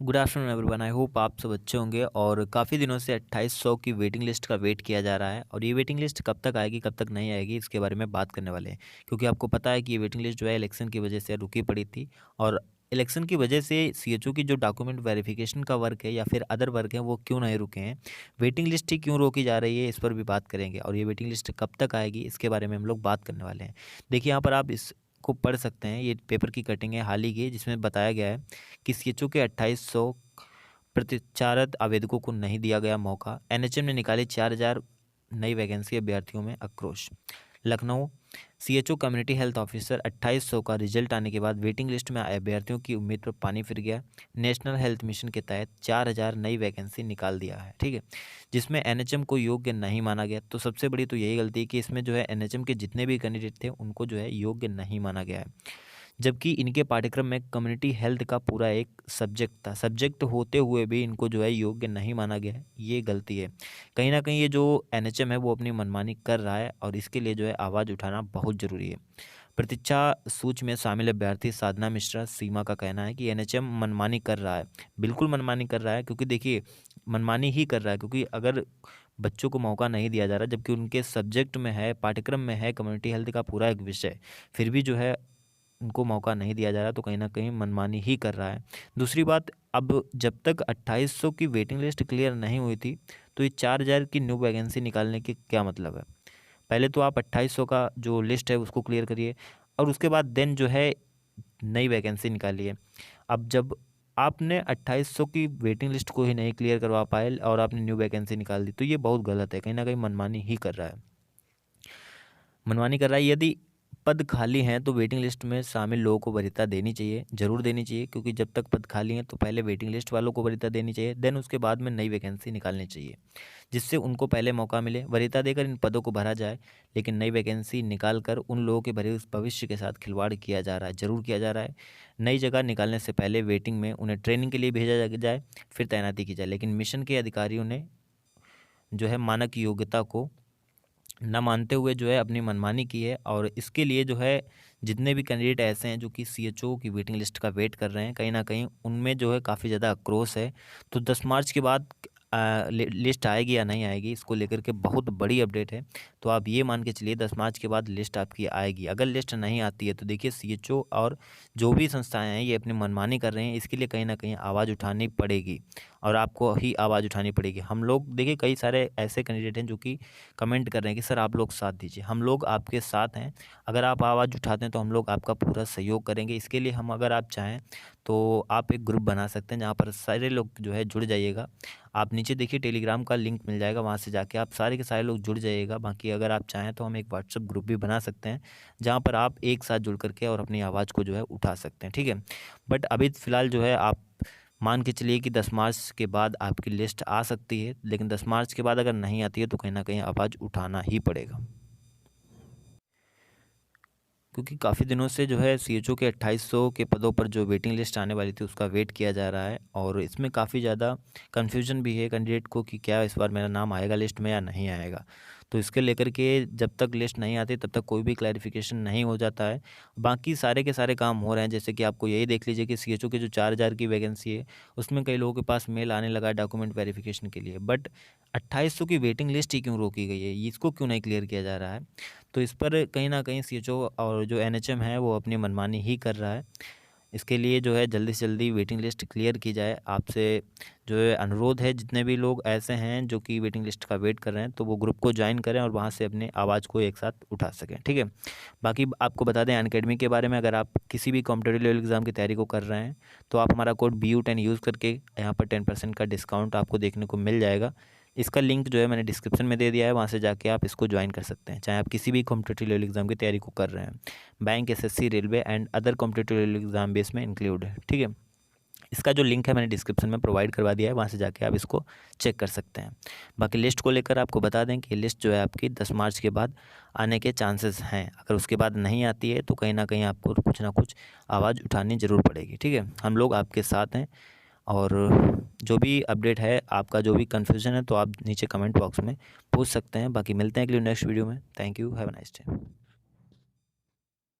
Good afternoon everyone. I hope आप सब अच्छे होंगे। और काफ़ी दिनों से 2800 की वेटिंग लिस्ट का वेट किया जा रहा है और ये वेटिंग लिस्ट कब तक आएगी कब तक नहीं आएगी इसके बारे में बात करने वाले हैं। क्योंकि आपको पता है कि ये वेटिंग लिस्ट जो है इलेक्शन की वजह से रुकी पड़ी थी और इलेक्शन की वजह से सीएचओ की जो डॉक्यूमेंट वेरिफिकेशन का वर्क है या फिर अदर वर्क है वो क्यों नहीं रुके हैं, वेटिंग लिस्ट ही क्यों रोकी जा रही है, इस पर भी बात करेंगे। और ये वेटिंग लिस्ट कब तक आएगी इसके बारे में हम लोग बात करने वाले हैं। देखिए यहाँ पर आप इस को पढ़ सकते हैं, ये पेपर की कटिंग है हाल ही की, जिसमें बताया गया है कि सीएचओ के 2800 प्रतिचारत आवेदकों को नहीं दिया गया मौका। एनएचएम ने निकाली 4000 नई वैकेंसी, अभ्यर्थियों में आक्रोश। Lucknow CHO community health officer 2800 का रिजल्ट आने के बाद वेटिंग लिस्ट में आए अभ्यर्थियों की उम्मीद पर पानी फिर गया। नेशनल हेल्थ मिशन के तहत 4000 नई वैकेंसी निकाल दिया है, ठीक है, जिसमें एनएचएम को योग्य नहीं माना गया। तो सबसे बड़ी तो यही गलती है कि इसमें जो है एनएचएम के जितने भी कैंडिडेट थे उनको जो है योग्य नहीं माना गया है, जबकि इनके पाठ्यक्रम में कम्युनिटी हेल्थ का पूरा एक सब्जेक्ट था। सब्जेक्ट होते हुए भी इनको जो है योग्य नहीं माना गया है, ये गलती है। कहीं ना कहीं ये जो एनएचएम है वो अपनी मनमानी कर रहा है और इसके लिए जो है आवाज़ उठाना बहुत ज़रूरी है। प्रतीक्षा सूची में शामिल अभ्यर्थी साधना मिश्रा सीमा का कहना है कि एनएचएम मनमानी कर रहा है। बिल्कुल मनमानी कर रहा है, क्योंकि देखिए मनमानी ही कर रहा है, क्योंकि अगर बच्चों को मौका नहीं दिया जा रहा जबकि उनके सब्जेक्ट में है, पाठ्यक्रम में है कम्युनिटी हेल्थ का पूरा एक विषय, फिर भी जो है उनको मौका नहीं दिया जा रहा, तो कहीं न कहीं मनमानी ही कर रहा है। दूसरी बात, अब जब तक 2800 की वेटिंग लिस्ट क्लियर नहीं हुई थी, तो ये 4000 की न्यू वैकेंसी निकालने के क्या मतलब है? पहले तो आप 2800 का जो लिस्ट है उसको क्लियर करिए और उसके बाद देन जो है नई वैकेंसी निकालिए। अब जब आपने 2800 की वेटिंग लिस्ट को ही नहीं क्लियर करवा पाए और आपने न्यू वैकेंसी निकाल दी, तो ये बहुत गलत है। कहीं न कहीं मनमानी ही कर रहा है। मनमानी कर रहा है। यदि पद खाली हैं तो वेटिंग लिस्ट में शामिल लोगों को वरीयता देनी चाहिए, ज़रूर देनी चाहिए, क्योंकि जब तक पद खाली हैं तो पहले वेटिंग लिस्ट वालों को वरीयता देनी चाहिए, देन उसके बाद में नई वैकेंसी निकालनी चाहिए, जिससे उनको पहले मौका मिले। वरीयता देकर इन पदों को भरा जाए, लेकिन नई वैकेंसी निकाल कर उन लोगों के भरे भविष्य के साथ खिलवाड़ किया जा रहा है, ज़रूर किया जा रहा है। नई जगह निकालने से पहले वेटिंग में उन्हें ट्रेनिंग के लिए भेजा जाए, फिर तैनाती की जाए, लेकिन मिशन के अधिकारियों ने जो है मानक योग्यता को न मानते हुए जो है अपनी मनमानी की है। और इसके लिए जो है जितने भी कैंडिडेट ऐसे हैं जो कि सीएचओ की वेटिंग लिस्ट का वेट कर रहे हैं, कहीं ना कहीं उनमें जो है काफ़ी ज़्यादा आक्रोश है। तो 10 मार्च के बाद लिस्ट आएगी या नहीं आएगी, इसको लेकर के बहुत बड़ी अपडेट है। तो आप ये मान के चलिए 10 मार्च के बाद लिस्ट आपकी आएगी। अगर लिस्ट नहीं आती है तो देखिए सीएचओ और जो भी संस्थाएं हैं ये अपनी मनमानी कर रहे हैं, इसके लिए कहीं ना कहीं आवाज़ उठानी पड़ेगी और आपको ही आवाज़ उठानी पड़ेगी। हम लोग देखिए कई सारे ऐसे कैंडिडेट हैं जो कि कमेंट कर रहे हैं कि सर आप लोग साथ दीजिए, हम लोग आपके साथ हैं। अगर आप आवाज़ उठाते हैं तो हम लोग आपका पूरा सहयोग करेंगे। इसके लिए हम, अगर आप चाहें तो आप एक ग्रुप बना सकते हैं जहाँ पर सारे लोग जो है जुड़ जाइएगा। आप नीचे देखिए टेलीग्राम का लिंक मिल जाएगा, वहाँ से जाके आप सारे के सारे लोग जुड़ जाइएगा। बाकी अगर आप चाहें तो हम एक व्हाट्सएप ग्रुप भी बना सकते हैं जहाँ पर आप एक साथ जुड़ करके और अपनी आवाज़ को जो है उठा सकते हैं, ठीक है। बट अभी फ़िलहाल जो है आप मान के चलिए कि 10 मार्च के बाद आपकी लिस्ट आ सकती है, लेकिन 10 मार्च के बाद अगर नहीं आती है तो कहीं न कहीं आवाज़ उठाना ही पड़ेगा। क्योंकि काफ़ी दिनों से जो है सीएचओ के 2800 के पदों पर जो वेटिंग लिस्ट आने वाली थी उसका वेट किया जा रहा है और इसमें काफ़ी ज़्यादा कन्फ्यूजन भी है कैंडिडेट को कि क्या इस बार मेरा नाम आएगा लिस्ट में या नहीं आएगा। तो इसके लेकर के जब तक लिस्ट नहीं आती तब तक कोई भी क्लैरिफिकेशन नहीं हो जाता है। बाकी सारे के सारे काम हो रहे हैं, जैसे कि आपको यही देख लीजिए कि सीएचओ की जो 4000 की वैकेंसी है उसमें कई लोगों के पास मेल आने लगा है डॉक्यूमेंट वेरिफिकेशन के लिए, बट 2800 की वेटिंग लिस्ट ही क्यों रोकी गई है, इसको क्यों नहीं क्लियर किया जा रहा है। तो इस पर कहीं न कहीं सीएचओ और जो एनएचएम है वो अपनी मनमानी ही कर रहा है। इसके लिए जो है जल्दी से जल्दी वेटिंग लिस्ट क्लियर की जाए। आपसे जो है अनुरोध है, जितने भी लोग ऐसे हैं जो कि वेटिंग लिस्ट का वेट कर रहे हैं तो वो ग्रुप को ज्वाइन करें और वहाँ से अपनी आवाज़ को एक साथ उठा सकें, ठीक है। बाकी आपको बता दें अनअकैडमी के बारे में, अगर आप किसी भी कॉम्पिटिटिव लेवल एग्ज़ाम की तैयारी को कर रहे हैं तो आप हमारा कोड BU10 यूज़ करके यहाँ पर 10% का डिस्काउंट आपको देखने को मिल जाएगा। इसका लिंक जो है मैंने डिस्क्रिप्शन में दे दिया है, वहाँ से जाके आप इसको ज्वाइन कर सकते हैं, चाहे आप किसी भी कॉम्पिटिटिव लेवल एग्ज़ाम की तैयारी को कर रहे हैं। Bank, SSC, railway and other competitive level exam base में इंक्लूड है, ठीक है। इसका जो लिंक है मैंने डिस्क्रिप्शन में प्रोवाइड करवा दिया है, वहाँ से जाके आप इसको चेक कर सकते हैं। बाकी लिस्ट को लेकर आपको बता दें कि लिस्ट जो है आपकी 10 मार्च के बाद आने के चांसेस हैं। अगर उसके बाद नहीं आती है तो कहीं ना कहीं आपको कुछ ना कुछ आवाज़ उठानी ज़रूर पड़ेगी, ठीक है। हम लोग आपके साथ हैं और जो भी अपडेट है, आपका जो भी कन्फ्यूज़न है तो आप नीचे कमेंट बॉक्स में पूछ सकते हैं। बाकी मिलते हैं अगले नेक्स्ट वीडियो में। Thank you, have a nice day.